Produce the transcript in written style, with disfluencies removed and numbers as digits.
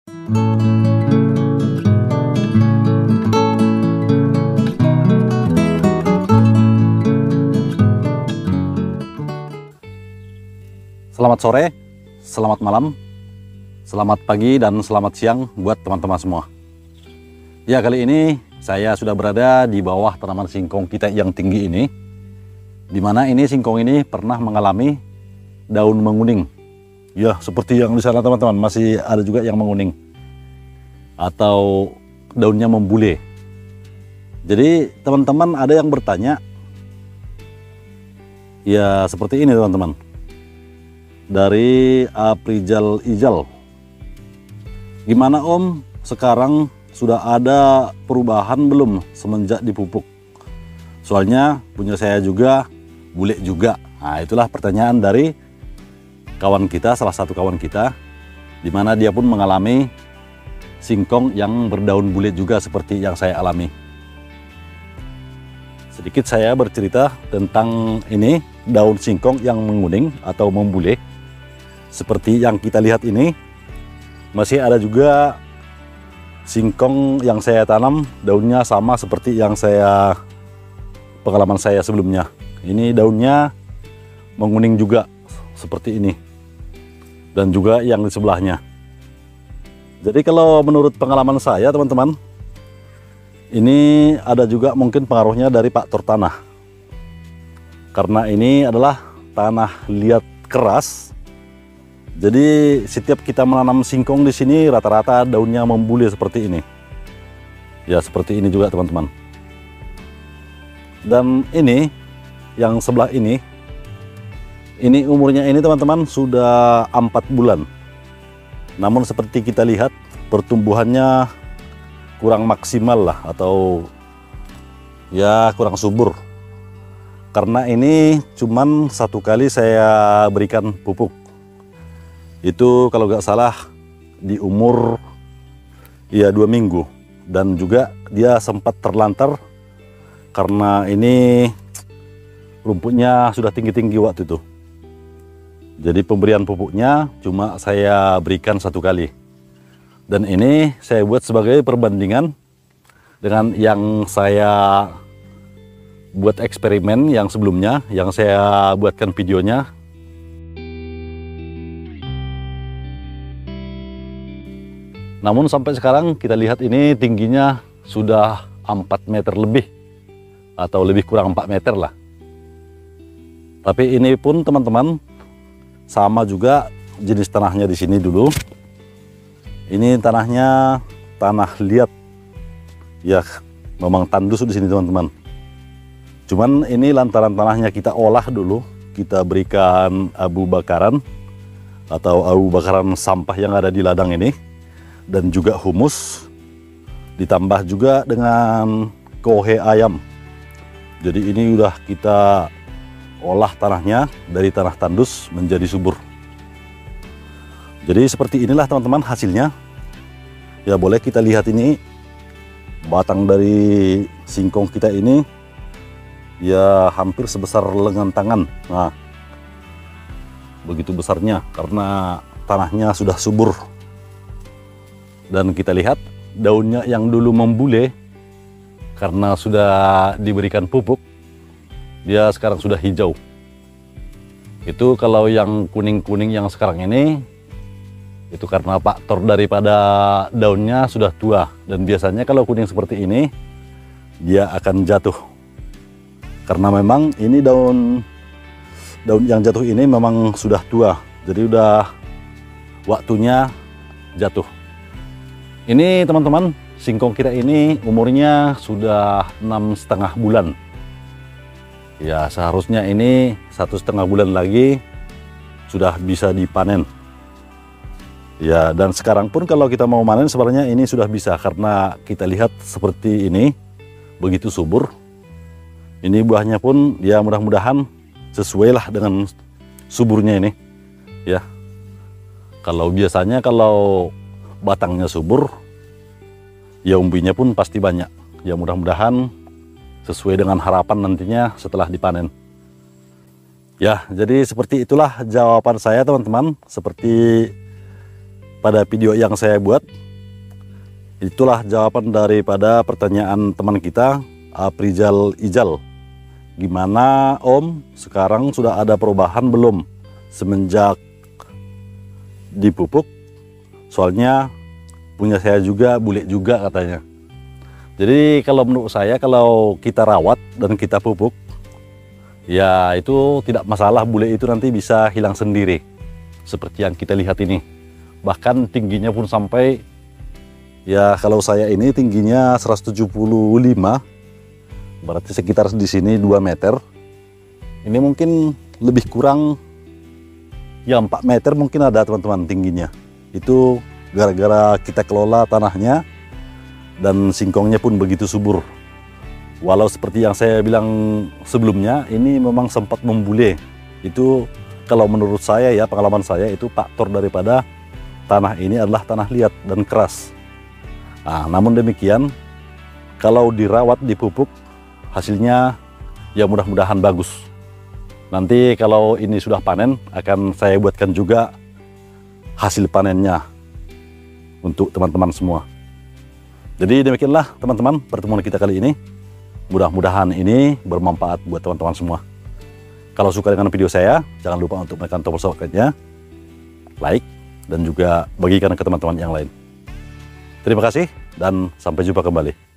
Selamat sore, selamat malam, selamat pagi, dan selamat siang buat teman-teman semua. Ya, kali ini saya sudah berada di bawah tanaman singkong kita yang tinggi ini, di mana ini singkong ini pernah mengalami daun menguning. Ya, seperti yang di sana teman-teman, masih ada juga yang menguning atau daunnya membule. Jadi teman-teman ada yang bertanya, ya seperti ini teman-teman, dari Aprijal Ijal, gimana Om, sekarang sudah ada perubahan belum semenjak dipupuk? Soalnya punya saya juga bule juga. Nah, itulah pertanyaan dari kawan kita, salah satu kawan kita, di mana dia pun mengalami singkong yang berdaun bule juga seperti yang saya alami. Sedikit saya bercerita tentang ini, daun singkong yang menguning atau membule. Seperti yang kita lihat ini, masih ada juga singkong yang saya tanam, daunnya sama seperti yang pengalaman saya sebelumnya. Ini daunnya menguning juga seperti ini, dan juga yang di sebelahnya. Jadi kalau menurut pengalaman saya teman-teman, ini ada juga mungkin pengaruhnya dari faktor tanah, karena ini adalah tanah liat keras. Jadi setiap kita menanam singkong di sini rata-rata daunnya membule seperti ini. Ya, seperti ini juga teman-teman. Dan ini yang sebelah ini umurnya ini teman-teman sudah 4 bulan. Namun seperti kita lihat pertumbuhannya kurang maksimal lah, atau ya kurang subur. Karena ini cuman 1 kali saya berikan pupuk. Itu kalau nggak salah di umur ya 2 minggu, dan juga dia sempat terlantar karena ini rumputnya sudah tinggi-tinggi waktu itu. Jadi pemberian pupuknya cuma saya berikan 1 kali, dan ini saya buat sebagai perbandingan dengan yang saya buat eksperimen yang sebelumnya, yang saya buatkan videonya. Namun sampai sekarang kita lihat ini tingginya sudah 4 meter lebih, atau lebih kurang 4 meter lah. Tapi ini pun teman-teman sama juga jenis tanahnya di sini dulu. Ini tanahnya tanah liat. Ya, memang tandus di sini teman-teman. Cuman ini lantaran tanahnya kita olah dulu, kita berikan abu bakaran atau abu bakaran sampah yang ada di ladang ini, dan juga humus, ditambah juga dengan kohe ayam. Jadi ini udah kita olah tanahnya dari tanah tandus menjadi subur. Jadi seperti inilah teman-teman hasilnya. Ya, boleh kita lihat ini batang dari singkong kita ini ya hampir sebesar lengan tangan. Nah, begitu besarnya karena tanahnya sudah subur. Dan kita lihat daunnya yang dulu membule karena sudah diberikan pupuk, dia sekarang sudah hijau. Itu kalau yang kuning-kuning yang sekarang ini, itu karena faktor daripada daunnya sudah tua. Dan biasanya kalau kuning seperti ini, dia akan jatuh. Karena memang ini daun yang jatuh ini memang sudah tua, jadi udah waktunya jatuh. Ini teman-teman, singkong kita ini umurnya sudah 6,5 bulan. Ya, seharusnya ini 1,5 bulan lagi sudah bisa dipanen. Ya, dan sekarang pun kalau kita mau panen sebenarnya ini sudah bisa, karena kita lihat seperti ini, begitu subur. Ini buahnya pun ya mudah-mudahan sesuai lah dengan suburnya ini. Ya, kalau biasanya kalau batangnya subur, ya umbinya pun pasti banyak. Ya, mudah-mudahan sesuai dengan harapan nantinya setelah dipanen. Ya, jadi seperti itulah jawaban saya teman-teman. Seperti pada video yang saya buat. Itulah jawaban daripada pertanyaan teman kita, Aprizal Ijal. Gimana Om, sekarang sudah ada perubahan belum semenjak dipupuk? Soalnya punya saya juga bule juga katanya. Jadi kalau menurut saya, kalau kita rawat dan kita pupuk, ya itu tidak masalah, bule itu nanti bisa hilang sendiri. Seperti yang kita lihat ini. Bahkan tingginya pun sampai, ya kalau saya ini tingginya 175, berarti sekitar di sini 2 meter. Ini mungkin lebih kurang, ya 4 meter mungkin ada teman-teman tingginya. Itu gara-gara kita kelola tanahnya dan singkongnya pun begitu subur. Walau seperti yang saya bilang sebelumnya, ini memang sempat membule. Itu kalau menurut saya ya, pengalaman saya, itu faktor daripada tanah ini adalah tanah liat dan keras. Nah, namun demikian, kalau dirawat, dipupuk, hasilnya ya mudah-mudahan bagus. Nanti kalau ini sudah panen, akan saya buatkan juga hasil panennya untuk teman-teman semua. Jadi demikianlah teman-teman pertemuan kita kali ini. Mudah-mudahan ini bermanfaat buat teman-teman semua. Kalau suka dengan video saya, jangan lupa untuk menekan tombol subscribe-nya, like, dan juga bagikan ke teman-teman yang lain. Terima kasih dan sampai jumpa kembali.